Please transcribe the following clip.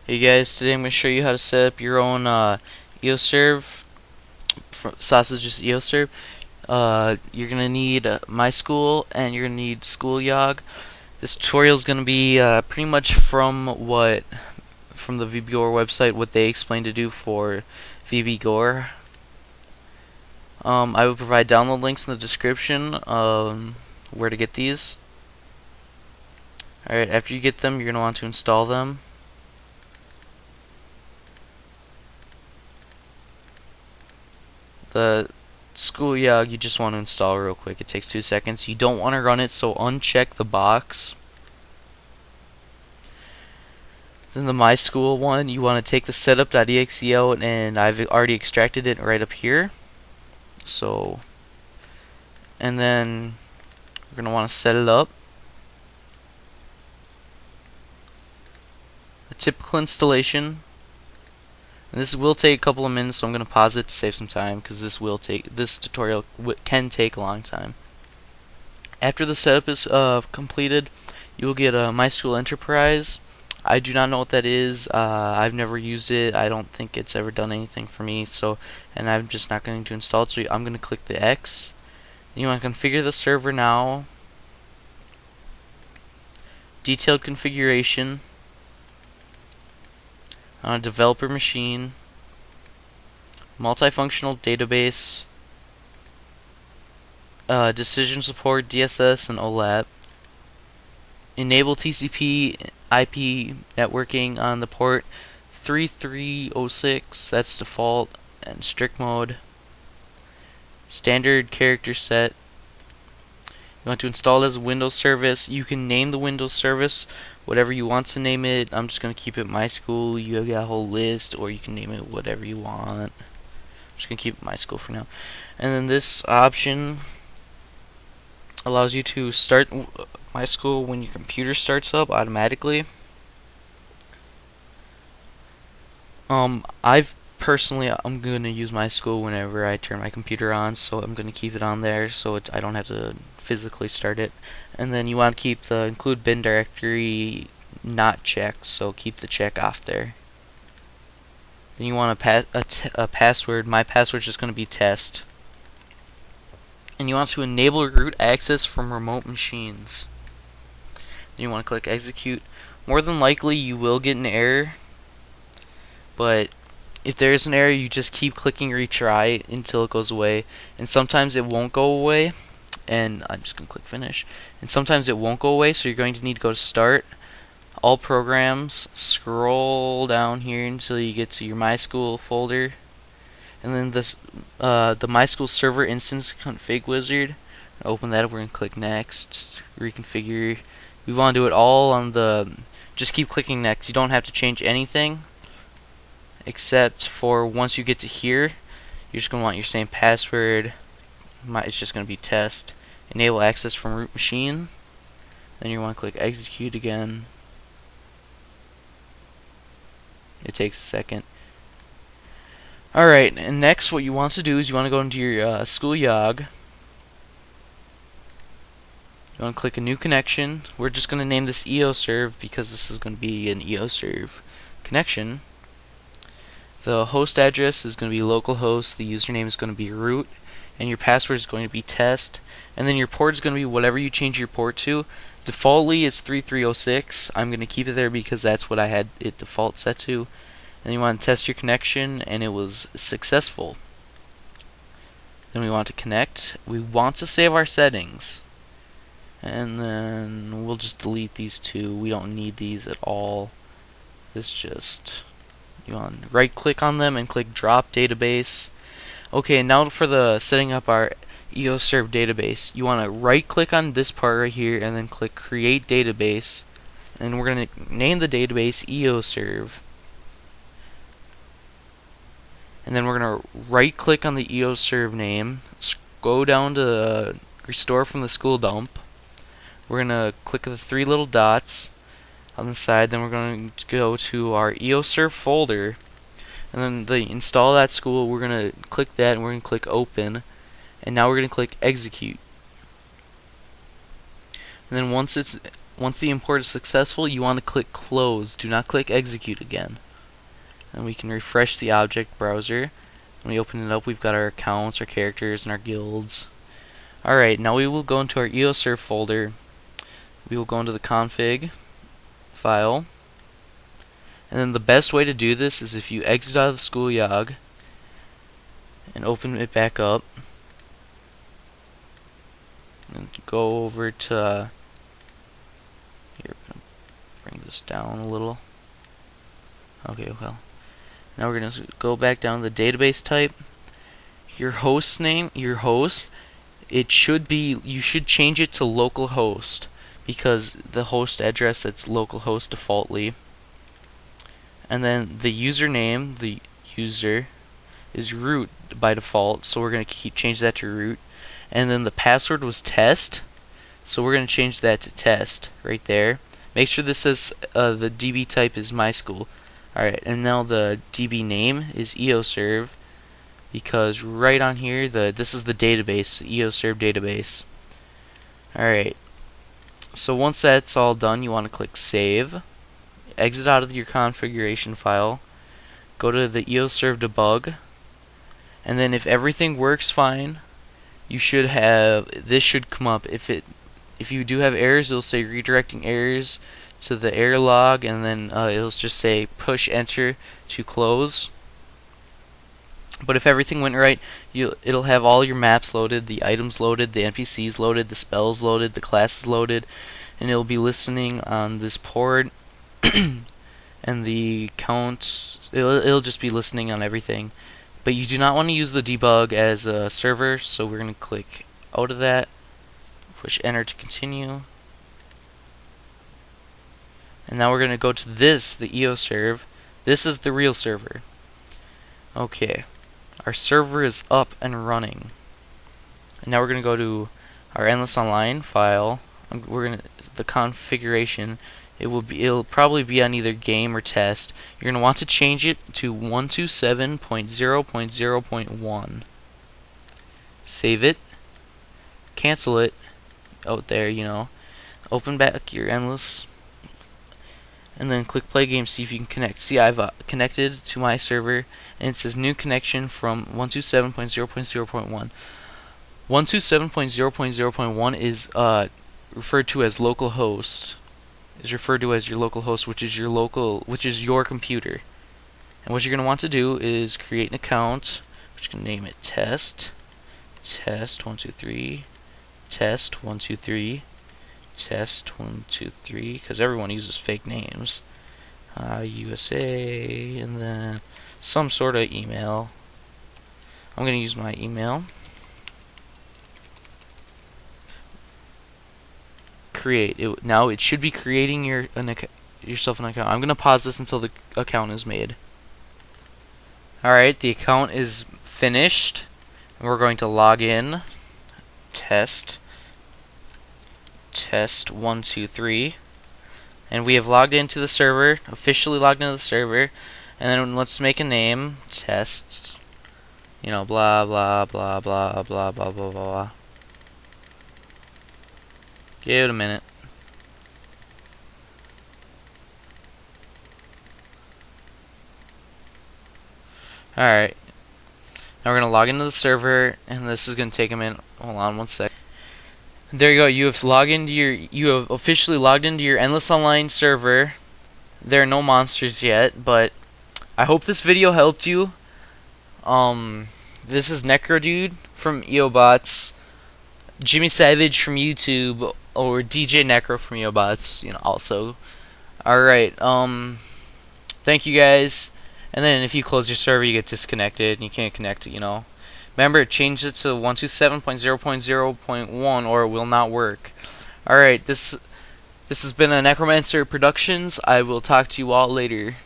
Hey guys, today I'm going to show you how to set up your own EOServ, sausages EOServ. You're going to need my school and you're going to need schoolyog. This tutorial is going to be pretty much from the VBGore website, what they explain to do for VBGore. I will provide download links in the description where to get these. Alright, after you get them, you're going to want to install them. The schoolyog you just want to install real quick. It takes 2 seconds. You don't want to run it, so uncheck the box. Then the my school one, you want to take the setup.exe out, and I've already extracted it right up here. So, and then we're going to want to set it up. A typical installation. And this will take a couple of minutes, so I'm going to pause it to save some time because this tutorial can take a long time. After the setup is completed, you will get a My School Enterprise. I do not know what that is. I've never used it. I don't think it's ever done anything for me. And I'm just not going to install it. So I'm going to click the X. You want to configure the server now. Detailed configuration. On a developer machine. Multifunctional database. Decision support, DSS, and OLAP. Enable TCP IP networking on the port 3306, that's default, and strict mode. Standard character set. You want to install it as a Windows service. You can name the Windows service whatever you want to name it. I'm just going to keep it My School. You got a whole list, or you can name it whatever you want. I'm just going to keep it My School for now. And then this option allows you to start My School when your computer starts up automatically. I'm gonna use My School whenever I turn my computer on, so I'm gonna keep it on there so I don't have to physically start it. And then you want to keep the include bin directory not checked, so keep the check off there. Then you want a password. My password is just gonna be test. And you want to enable root access from remote machines. Then you want to click execute. More than likely you will get an error, but if there is an error, you just keep clicking retry until it goes away. And sometimes it won't go away, and I'm just going to click finish. And sometimes it won't go away, so you're going to need to go to start, all programs, scroll down here until you get to your My School folder, and then the My School server instance config wizard. Open that up. We're going to click next, reconfigure. We want to do it all on just keep clicking next. You don't have to change anything except for once you get to here, you're just going to want your same password. It's just going to be test. Enable access from root machine. Then you want to click execute again. It takes a second. Alright, and next what you want to do is you want to go into your schoolyog. You want to click a new connection. We're just going to name this EOServ because this is going to be an EOServ connection. The host address is going to be localhost, the username is going to be root, and your password is going to be test. And then your port is going to be whatever you change your port to. Defaultly it's 3306. I'm going to keep it there because that's what I had it default set to. And you want to test your connection, and it was successful. Then we want to connect. We want to save our settings. And then we'll just delete these two. We don't need these at all. You want to right click on them and click drop database. Okay, now for the setting up our EOServ database, you want to right click on this part right here and then click create database, and we're going to name the database EOServ. And then we're going to right click on the EOServ name, go down to restore from the school dump. We're going to click the three little dots on the side, then we're going to go to our EOServ folder, and then the install that school, we're going to click that and we're going to click open, and now we're going to click execute. And then once it's once the import is successful, you want to click close. Do not click execute again. And we can refresh the object browser. When we open it up, we've got our accounts, our characters, and our guilds. Alright, now we will go into our EOServ folder. We will go into the config file. And then the best way to do this is if you exit out of the schoolyard and open it back up. And go over to here, we're gonna bring this down a little. Okay, well. Now we're gonna go back down to the database type. Your host name, your host, it should be, you should change it to localhost because the host address, that's localhost defaultly. And then the username, the user, is root by default, so we're gonna change that to root. And then the password was test, so we're gonna change that to test right there. Make sure this says the DB type is my school. Alright, and now the DB name is EOServ, because right on here, this is the database, the EOServ database. Alright, so once that's all done, you want to click save, exit out of your configuration file, go to the EOServ debug, and then if everything works fine, you should have, this should come up. If you do have errors, it'll say redirecting errors to the error log, and then it'll just say push enter to close. But if everything went right, it'll have all your maps loaded, the items loaded, the NPCs loaded, the spells loaded, the classes loaded, and it'll be listening on this port and the count. It'll just be listening on everything. But you do not want to use the debug as a server, so we're going to click out of that, push enter to continue. And now we're going to go to this, the EOServ. This is the real server. Okay, our server is up and running. And now we're going to go to our Endless Online file. The configuration. It'll probably be on either game or test. You're going to want to change it to 127.0.0.1. Save it. Cancel it. Out there, you know. Open back your Endless. And then click play game, see if you can connect. See, I've connected to my server, and it says new connection from 127.0.0.1. 127.0.0.1 is referred to as localhost. Is referred to as your local host, which is your computer. And what you're going to want to do is create an account, which you can name it test 123, test 123, test 123, because everyone uses fake names. USA, and then some sort of email. I'm going to use my email. Create it. Now it should be creating yourself an account. I'm going to pause this until the account is made. Alright, the account is finished. And we're going to log in. Test 123. And we have logged into the server, officially logged into the server. And then let's make a name. Test, blah blah blah blah blah blah blah blah. Give it a minute. Alright. Now we're going to log into the server, and this is going to take a minute. Hold on one sec. There you go. You have officially logged into your Endless Online server. There are no monsters yet, but I hope this video helped you. This is NecroDude from EOBots, Jimmy Savage from YouTube, or DJ Necro from EOBots, also. Alright, thank you guys. And then if you close your server, you get disconnected and you can't connect it, Remember, change it to 127.0.0.1 or it will not work. Alright, this has been a Necromancer Productions. I will talk to you all later.